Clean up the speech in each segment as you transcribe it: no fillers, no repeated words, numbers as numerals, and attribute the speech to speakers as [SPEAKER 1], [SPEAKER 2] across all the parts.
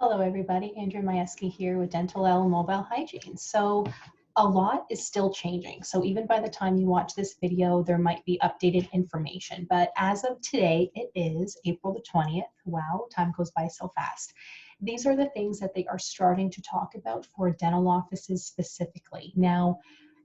[SPEAKER 1] Hello everybody, Andrea here with Dentalelle Mobile Hygiene. So a lot is still changing. So even by the time you watch this video, there might be updated information. But as of today, it is April the 20th. Wow, time goes by so fast. These are the things that they are starting to talk about for dental offices specifically. Now,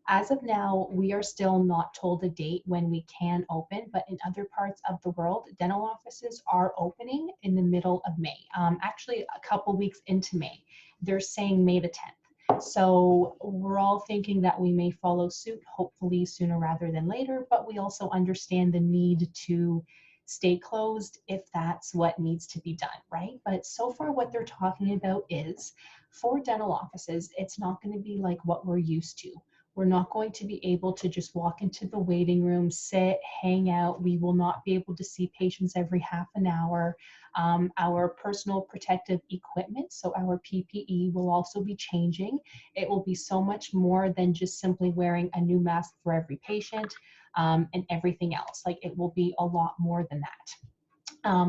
[SPEAKER 1] as of now, we are still not told a date when we can open, but in other parts of the world, dental offices are opening in the middle of May. Actually, a couple weeks into May. They're saying May the 10th. So we're all thinking that we may follow suit, hopefully sooner rather than later, but we also understand the need to stay closed if that's what needs to be done, right? But so far what they're talking about is for dental offices, it's not going to be like what we're used to. We're not going to be able to just walk into the waiting room, sit, hang out. We will not be able to see patients every half an hour. Our personal protective equipment, so our PPE, will also be changing. It will be so much more than just simply wearing a new mask for every patient and everything else. Like, it will be a lot more than that.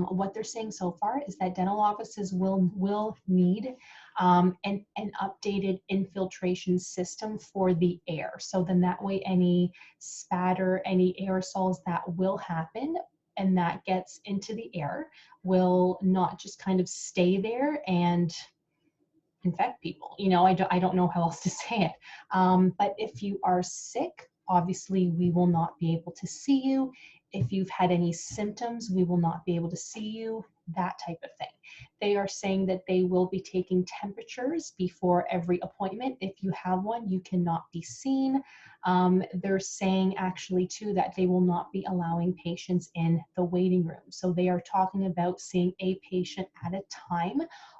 [SPEAKER 1] What they're saying so far is that dental offices will need an updated infiltration system for the air. So then that way any spatter, any aerosols that will happen and that gets into the air will not just kind of stay there and infect people. You know, I don't know how else to say it. But if you are sick, obviously we will not be able to see you. If you've had any symptoms, we will not be able to see you, that type of thing. They are saying that they will be taking temperatures before every appointment. If you have one, you cannot be seen. They're saying actually too that they will not be allowing patients in the waiting room. So they are talking about seeing a patient at a time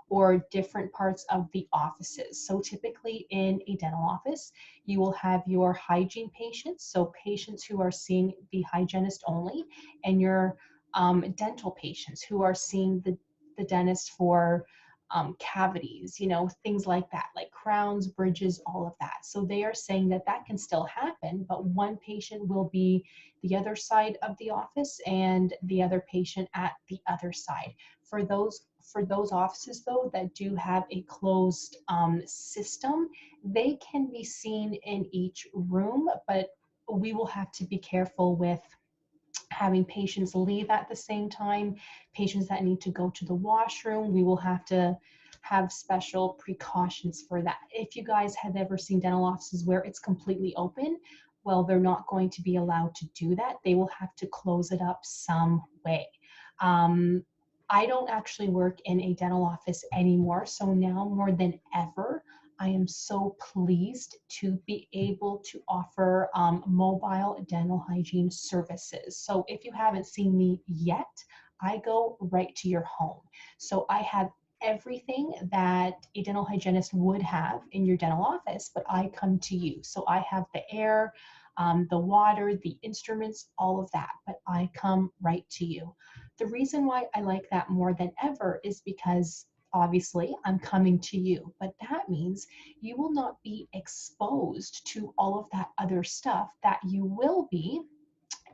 [SPEAKER 1] or different parts of the offices. So typically in a dental office, you will have your hygiene patients, so patients who are seeing the hygienist only, and your dental patients who are seeing the dentist for cavities, you know, things like that, like crowns, bridges, all of that. So they are saying that that can still happen, but one patient will be the other side of the office and the other patient at the other side. For those offices though that do have a closed system, they can be seen in each room, but we will have to be careful with having patients leave at the same time, patients that need to go to the washroom. We will have to have special precautions for that. If you guys have ever seen dental offices where it's completely open, well, they're not going to be allowed to do that. They will have to close it up some way. I don't actually work in a dental office anymore, so now more than ever, I am so pleased to be able to offer mobile dental hygiene services. So if you haven't seen me yet, I go right to your home. So I have everything that a dental hygienist would have in your dental office, but I come to you. So I have the air, the water, the instruments, all of that, but I come right to you. The reason why I like that more than ever is because obviously I'm coming to you, but that means you will not be exposed to all of that other stuff that you will be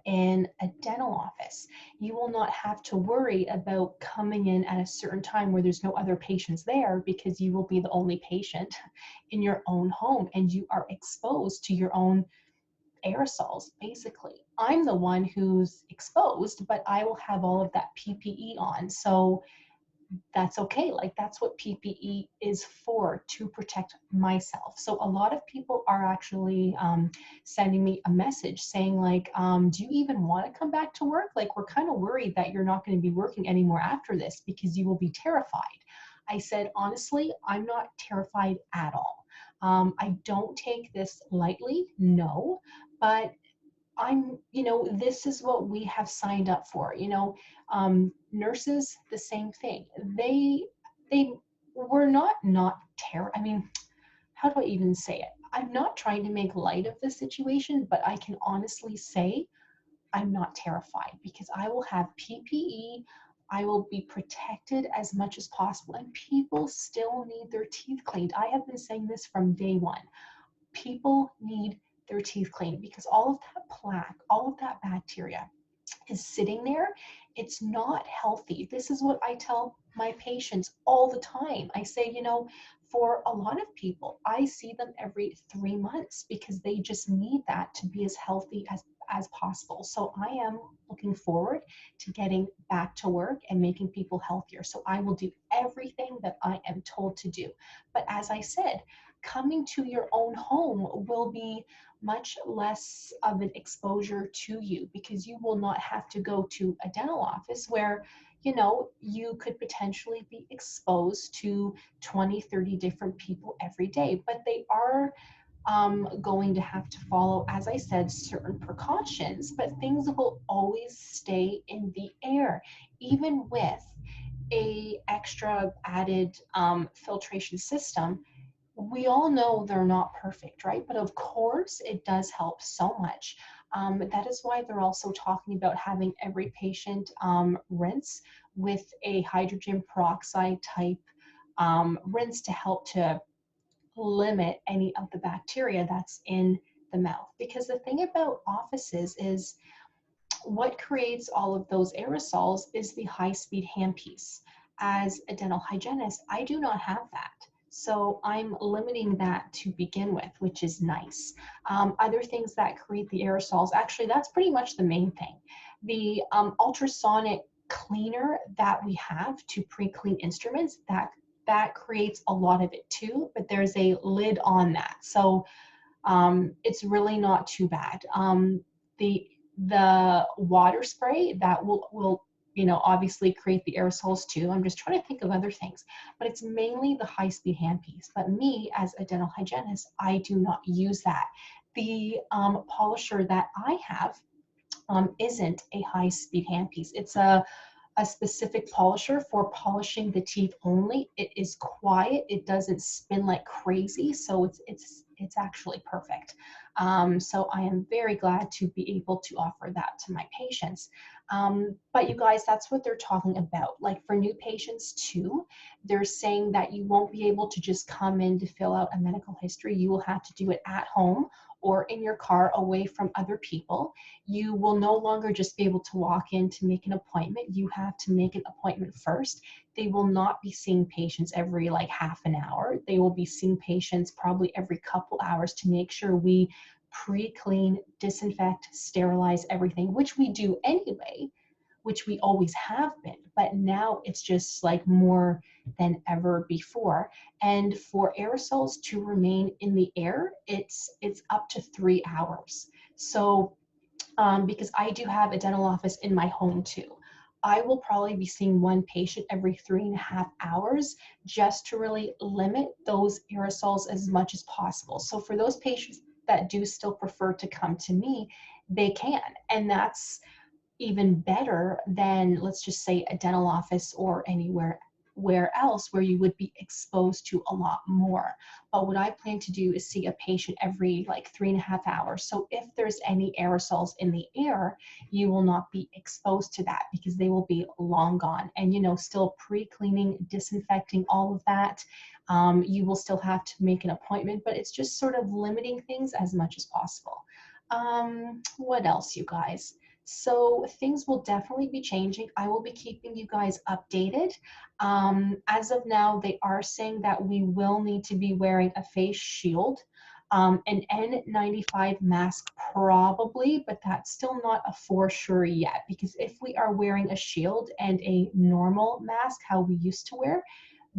[SPEAKER 1] in a dental office. You will not have to worry about coming in at a certain time where there's no other patients there, because you will be the only patient in your own home and you are exposed to your own aerosols. Basically, I'm the one who's exposed, but I will have all of that PPE on. So that's okay. Like, that's what PPE is for, to protect myself. So a lot of people are actually sending me a message saying like, do you even want to come back to work? Like, we're kind of worried that you're not going to be working anymore after this because you will be terrified. I said, honestly, I'm not terrified at all. I don't take this lightly, no, but this is what we have signed up for. Nurses, the same thing. They were not I mean, how do I even say it? I'm not trying to make light of the situation, but I can honestly say I'm not terrified because I will have PPE. I will be protected as much as possible, and people still need their teeth cleaned. I have been saying this from day one. People need their teeth cleaned because all of that plaque, all of that bacteria is sitting there. It's not healthy. This is what I tell my patients all the time. I say, for a lot of people, I see them every 3 months because they just need that to be as healthy as possible. So I am looking forward to getting back to work and making people healthier. So I will do everything that I am told to do. But as I said, coming to your own home will be much less of an exposure to you because you will not have to go to a dental office where you could potentially be exposed to 20, 30 different people every day. But they are going to have to follow, as I said, certain precautions, but things will always stay in the air, even with a extra added filtration system. We all know they're not perfect, right? But of course, it does help so much. That is why they're also talking about having every patient rinse with a hydrogen peroxide type rinse to help to limit any of the bacteria that's in the mouth. Because the thing about offices is what creates all of those aerosols is the high-speed handpiece. As a dental hygienist, I do not have that. So I'm limiting that to begin with, which is nice. Other things that create the aerosols, actually, that's pretty much the main thing. The ultrasonic cleaner that we have to pre-clean instruments, that creates a lot of it too, but there's a lid on that. So it's really not too bad. The water spray that will obviously create the aerosols too. I'm just trying to think of other things, but it's mainly the high-speed handpiece. But me as a dental hygienist, I do not use that. The polisher that I have isn't a high-speed handpiece. It's a specific polisher for polishing the teeth only. It is quiet. It doesn't spin like crazy, so it's actually perfect. So I am very glad to be able to offer that to my patients. But you guys, that's what they're talking about. Like for new patients too, they're saying that you won't be able to just come in to fill out a medical history. You will have to do it at home or in your car away from other people. You will no longer just be able to walk in to make an appointment. You have to make an appointment first. They will not be seeing patients every like half an hour. They will be seeing patients probably every couple hours to make sure we pre-clean, disinfect, sterilize everything, which we do anyway, which we always have been, but now it's just like more than ever before. And for aerosols to remain in the air, it's up to 3 hours. So because I do have a dental office in my home too. I will probably be seeing one patient every 3.5 hours just to really limit those aerosols as much as possible. So for those patients that do still prefer to come to me, they can. And that's even better than, let's just say, a dental office or anywhere else where you would be exposed to a lot more. But what I plan to do is see a patient every like 3.5 hours. So if there's any aerosols in the air, you will not be exposed to that because they will be long gone. And still pre-cleaning, disinfecting, all of that. You will still have to make an appointment, but it's just sort of limiting things as much as possible. What else, you guys? So things will definitely be changing. I will be keeping you guys updated. As of now, they are saying that we will need to be wearing a face shield, an N95 mask probably, but that's still not a for sure yet, because if we are wearing a shield and a normal mask, how we used to wear,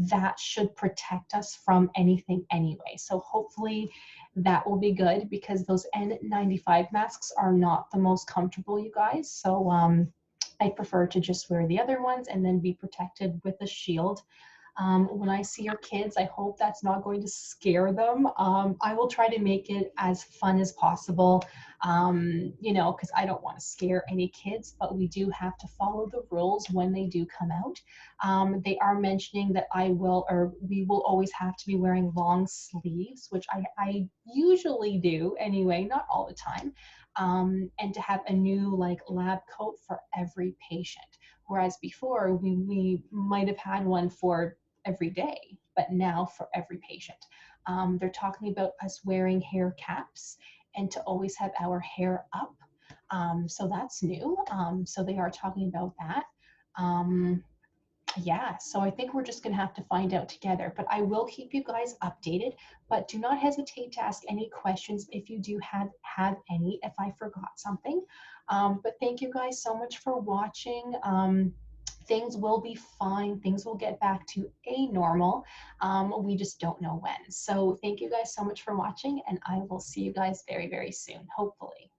[SPEAKER 1] that should protect us from anything anyway. So hopefully that will be good because those N95 masks are not the most comfortable, you guys. So I prefer to just wear the other ones and then be protected with a shield. When I see your kids, I hope that's not going to scare them. I will try to make it as fun as possible, because I don't want to scare any kids, but we do have to follow the rules when they do come out. They are mentioning that we will always have to be wearing long sleeves, which I usually do anyway, not all the time, and to have a new like lab coat for every patient. Whereas before we might have had one for every day, but now for every patient. They're talking about us wearing hair caps and to always have our hair up. So that's new. So they are talking about that. Yeah, so I think we're just going to have to find out together, but I will keep you guys updated. But do not hesitate to ask any questions if you do have any, if I forgot something. But thank you guys so much for watching. Things will be fine. Things will get back to a normal. We just don't know when. So thank you guys so much for watching, and I will see you guys very, very soon, hopefully.